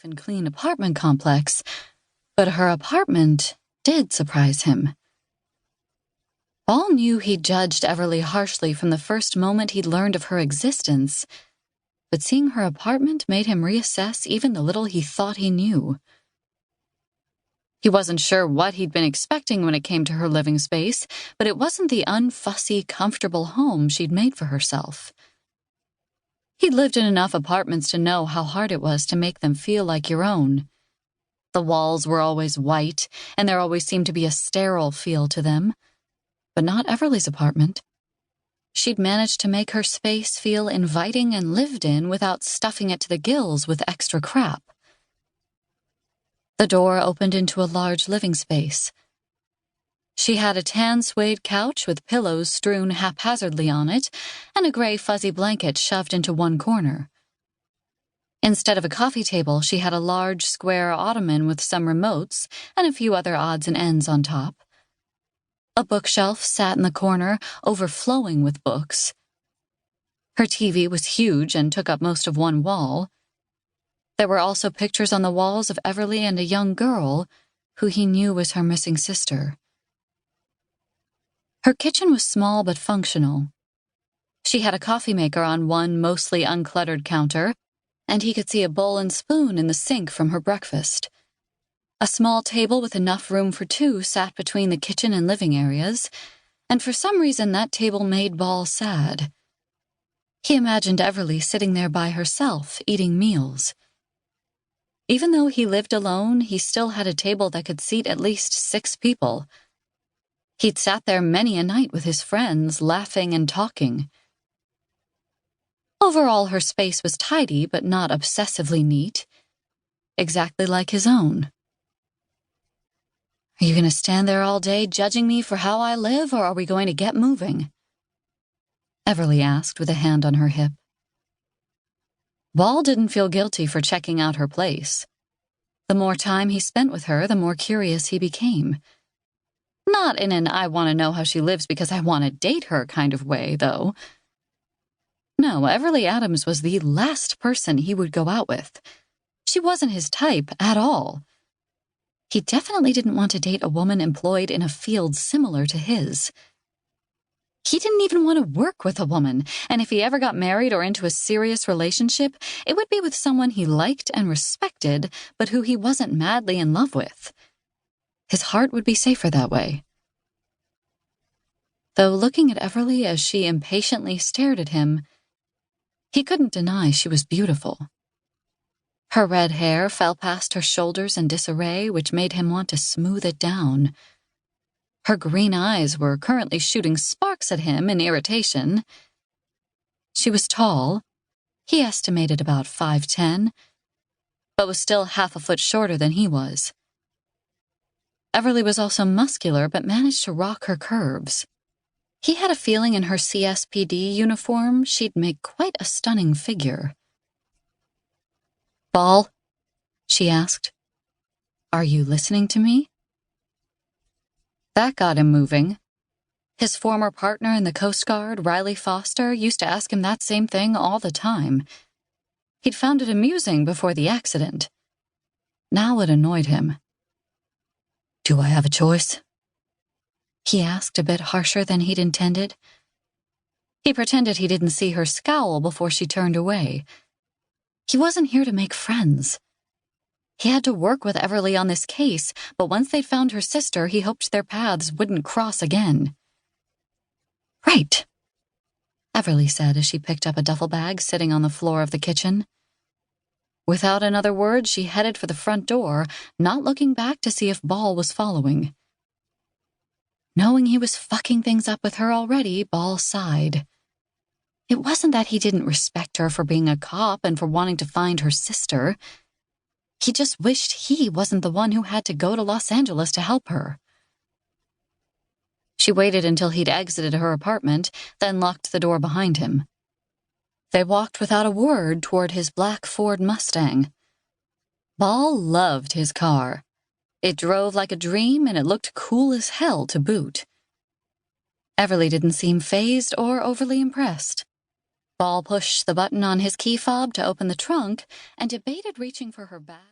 and clean apartment complex, but her apartment did surprise him. Ball knew he'd judged Everly harshly from the first moment he'd learned of her existence, but seeing her apartment made him reassess even the little he thought he knew. He wasn't sure what he'd been expecting when it came to her living space, but it wasn't the unfussy, comfortable home she'd made for herself. He'd lived in enough apartments to know how hard it was to make them feel like your own. The walls were always white, and there always seemed to be a sterile feel to them. But not Everly's apartment. She'd managed to make her space feel inviting and lived in without stuffing it to the gills with extra crap. The door opened into a large living space. She had a tan suede couch with pillows strewn haphazardly on it and a gray fuzzy blanket shoved into one corner. Instead of a coffee table, she had a large square ottoman with some remotes and a few other odds and ends on top. A bookshelf sat in the corner, overflowing with books. Her TV was huge and took up most of one wall. There were also pictures on the walls of Everly and a young girl who he knew was her missing sister. Her kitchen was small but functional. She had a coffee maker on one mostly uncluttered counter, and he could see a bowl and spoon in the sink from her breakfast. A small table with enough room for two sat between the kitchen and living areas, and for some reason that table made Ball sad. He imagined Everly sitting there by herself, eating meals. Even though he lived alone, he still had a table that could seat at least 6 people. He'd sat there many a night with his friends, laughing and talking. Overall, her space was tidy but not obsessively neat, exactly like his own. "Are you going to stand there all day judging me for how I live, or are we going to get moving?" Everly asked with a hand on her hip. Ball didn't feel guilty for checking out her place. The more time he spent with her, the more curious he became. Not in an I want to know how she lives because I want to date her kind of way, though. No, Everly Adams was the last person he would go out with. She wasn't his type at all. He definitely didn't want to date a woman employed in a field similar to his. He didn't even want to work with a woman, and if he ever got married or into a serious relationship, it would be with someone he liked and respected, but who he wasn't madly in love with. His heart would be safer that way. Though looking at Everly as she impatiently stared at him, he couldn't deny she was beautiful. Her red hair fell past her shoulders in disarray, which made him want to smooth it down. Her green eyes were currently shooting sparks at him in irritation. She was tall. He estimated about 5'10", but was still half a foot shorter than he was. Everly was also muscular, but managed to rock her curves. He had a feeling in her CSPD uniform she'd make quite a stunning figure. "Ball?" she asked. "Are you listening to me?" That got him moving. His former partner in the Coast Guard, Riley Foster, used to ask him that same thing all the time. He'd found it amusing before the accident. Now it annoyed him. "Do I have a choice?" he asked, a bit harsher than he'd intended. He pretended he didn't see her scowl before she turned away. He wasn't here to make friends. He had to work with Everly on this case, but once they'd found her sister, he hoped their paths wouldn't cross again. "Right," Everly said as she picked up a duffel bag sitting on the floor of the kitchen. Without another word, she headed for the front door, not looking back to see if Ball was following. Knowing he was fucking things up with her already, Ball sighed. It wasn't that he didn't respect her for being a cop and for wanting to find her sister. He just wished he wasn't the one who had to go to Los Angeles to help her. She waited until he'd exited her apartment, then locked the door behind him. They walked without a word toward his black Ford Mustang. Ball loved his car. It drove like a dream, and it looked cool as hell to boot. Everly didn't seem fazed or overly impressed. Ball pushed the button on his key fob to open the trunk and debated reaching for her bag.